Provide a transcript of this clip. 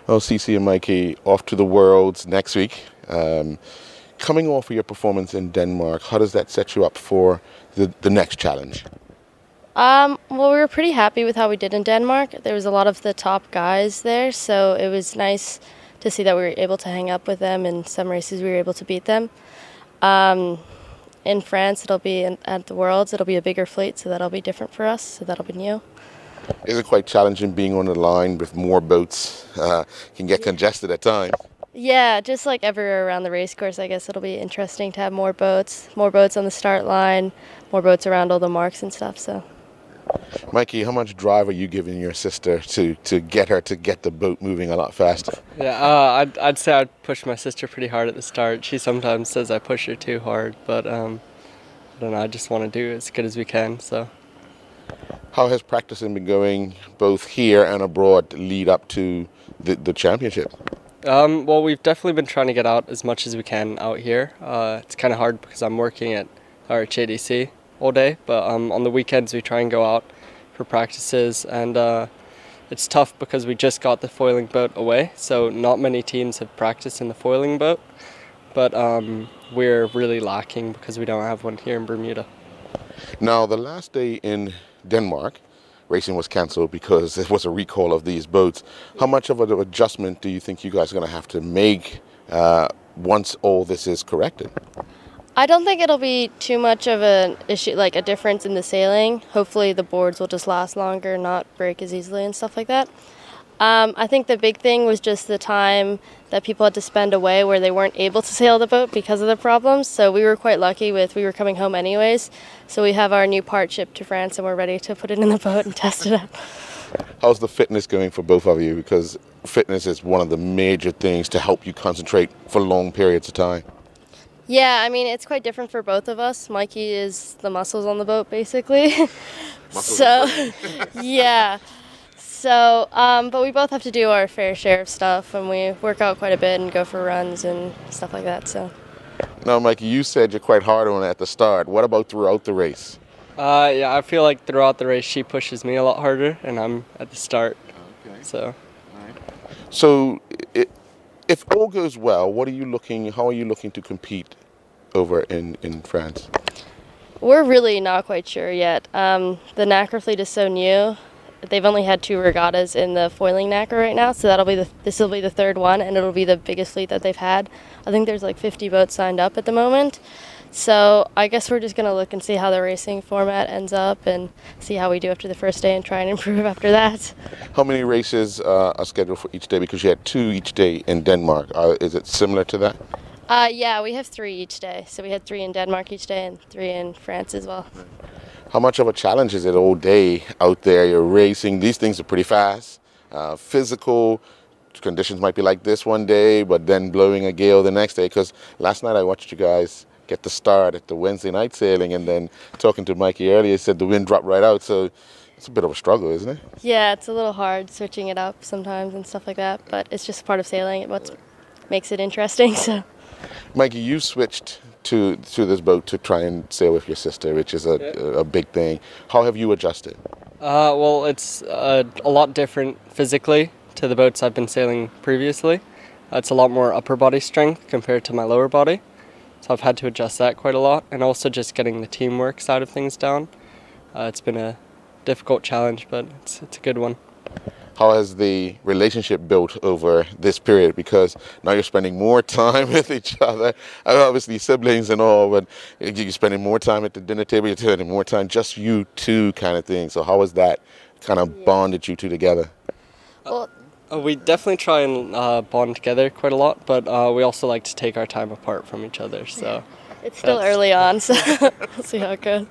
Well, Ceci and Mikey off to the Worlds next week. Coming off of your performance in Denmark, how does that set you up for the next challenge? Well, we were pretty happy with how we did in Denmark. There was a lot of the top guys there, so it was nice to see that we were able to hang up with them. In some races, we were able to beat them. In France, it'll be at the Worlds. It'll be a bigger fleet, so that'll be different for us. So that'll be new. Is it quite challenging being on the line with more boats? Can get congested at times. Yeah, just like everywhere around the race course, I guess it'll be interesting to have more boats on the start line, more boats around all the marks and stuff. So, Mikey, how much drive are you giving your sister to get her to get the boat moving a lot faster? Yeah, I'd say I'd push my sister pretty hard at the start. She sometimes says I push her too hard, but I don't know. I just want to do as good as we can. So. How has practicing been going both here and abroad lead up to the championship? Well, we've definitely been trying to get out as much as we can out here. It's kind of hard because I'm working at our HADC all day, but on the weekends we try and go out for practices, and it's tough because we just got the foiling boat away, so not many teams have practiced in the foiling boat, but we're really lacking because we don't have one here in Bermuda. Now, the last day in Denmark, racing was cancelled because it was a recall of these boats. How much of an adjustment do you think you guys are going to have to make once all this is corrected? I don't think it'll be too much of an issue, like a difference in the sailing. Hopefully the boards will just last longer, not break as easily and stuff like that. I think the big thing was just the time that people had to spend away where they weren't able to sail the boat because of the problems. So we were quite lucky we were coming home anyways. So we have our new part shipped to France and we're ready to put it in the boat and test it out. How's the fitness going for both of you? Because fitness is one of the major things to help you concentrate for long periods of time. Yeah, I mean, it's quite different for both of us. Mikey is the muscles on the boat, basically. Yeah. So, but we both have to do our fair share of stuff, and we work out quite a bit and go for runs and stuff like that. So. Now, Mikey, you said you're quite hard on it at the start. What about throughout the race? Yeah, I feel like throughout the race she pushes me a lot harder, and I'm at the start. Okay. So. All right. So, if all goes well, how are you looking to compete over in France? We're really not quite sure yet. The Knacker fleet is so new. They've only had 2 regattas in the foiling Knacker right now, so this will be the 3rd one, and it'll be the biggest fleet that they've had. I think there's like 50 boats signed up at the moment. So I guess we're just going to look and see how the racing format ends up and see how we do after the first day and try and improve after that. How many races are scheduled for each day? Because you had 2 each day in Denmark. Is it similar to that? Yeah, we have 3 each day. So we had 3 in Denmark each day and 3 in France as well. How much of a challenge is it all day out there? You're racing. These things are pretty fast. Physical conditions might be like this one day, but then blowing a gale the next day. Because last night I watched you guys get the start at the Wednesday night sailing, and then talking to Mikey earlier, he said the wind dropped right out. So it's a bit of a struggle, isn't it? Yeah, it's a little hard switching it up sometimes and stuff like that, but it's just part of sailing. What makes it interesting. So. Mikey, you switched to this boat to try and sail with your sister, which is a big thing. How have you adjusted? Well, it's a lot different physically to the boats I've been sailing previously. It's a lot more upper body strength compared to my lower body. So I've had to adjust that quite a lot, and also just getting the teamwork side of things down. It's been a difficult challenge, but it's a good one. How has the relationship built over this period? Because now you're spending more time with each other. Obviously siblings and all, but you're spending more time at the dinner table, you're spending more time, just you two kind of thing. So how has that kind of bonded you two together? Well, we definitely try and bond together quite a lot, but we also like to take our time apart from each other. So it's still early on, so we'll see how it goes.